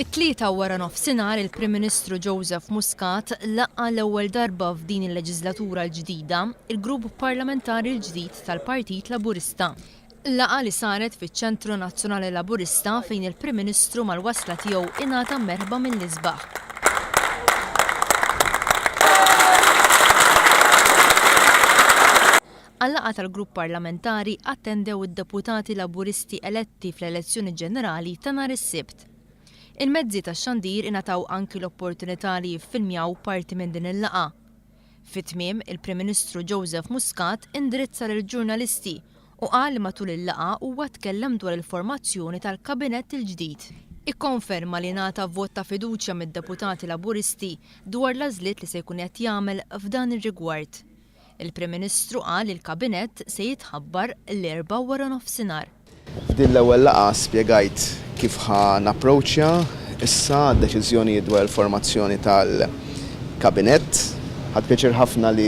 It-tlieta wara nofsinhar il-Prim Ministru Joseph Muscat laqqa l-ewwel darba f'din il-leġislatura l-ġdida il-Grupp Parlamentari l-ġdid tal-Partit Laburista. Laqgħa li saret fiċ-Ċentru Nazzjonali Laburista fejn il-Prim Ministru mal-wasla tiegħu ingħata merħba mill-isbaħ. Għall-laqgħa tal-Grupp Parlamentari attendew id-deputati Laburisti eletti fl-elezzjoni ġenerali ta' nhar is-Sibt. Il-mezzi tax-xandir ingħataw anki l-opportunità li jiffilmjaw parti minn din il-laqgħa. Fit-tmiem, il-Prim Ministru Joseph Muscat indirizza lill-ġurnalisti u qal li matul il-laqgħa huwa tkellem dwar il-formazzjoni tal-kabinett il-ġdid. Ikkonferma li ngħata vot ta' fiduċja mid-deputati Laburisti dwar l-għażliet li se jkun qed jagħmel f'dan ir-rigward. Il-Prim Ministru qal li l-kabinett se jitħabbar l-4 wara nofsinhar. F'din l-ewwel laqgħa spjegajt kif napproċċja issa d-deċiżjonijiet dwar il-formazzjoni tal-kabinett. Ħadd pjaċir ħafna li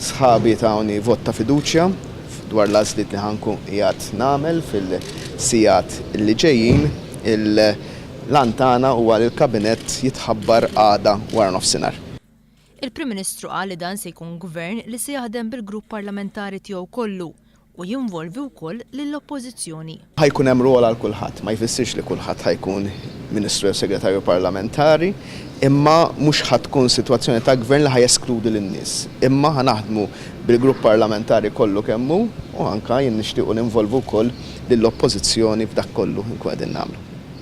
sħabi tawni vot ta' fiduċja dwar l-għażliet li ħankun qiegħed nagħmel fil-sigħat li ġejjin. Il-lan tagħna huwa li l-kabinett jitħabbar għada wara nofsinhar. Il-Prim Ministru qal li dan se jkun gvern li se jaħdem bil-grupp parlamentari tiegħu kollu u jinvolvi wkoll lill-oppożizzjoni. Ħajkun hemm rwol għal kulħadd, ma jfissirx li kulħadd ħajkun Ministru jew Segretarju Parlamentari, imma mhux ħatkun sitwazzjoni ta' gvern li ħajeskludi lin-nies. Imma ħanaħdmu bil-grupp parlamentari kollu kemm hu u anke jien nixtiequ ninvolvu wkoll lill-oppożizzjoni f'dak kollu nkun qegħdin nagħmlu.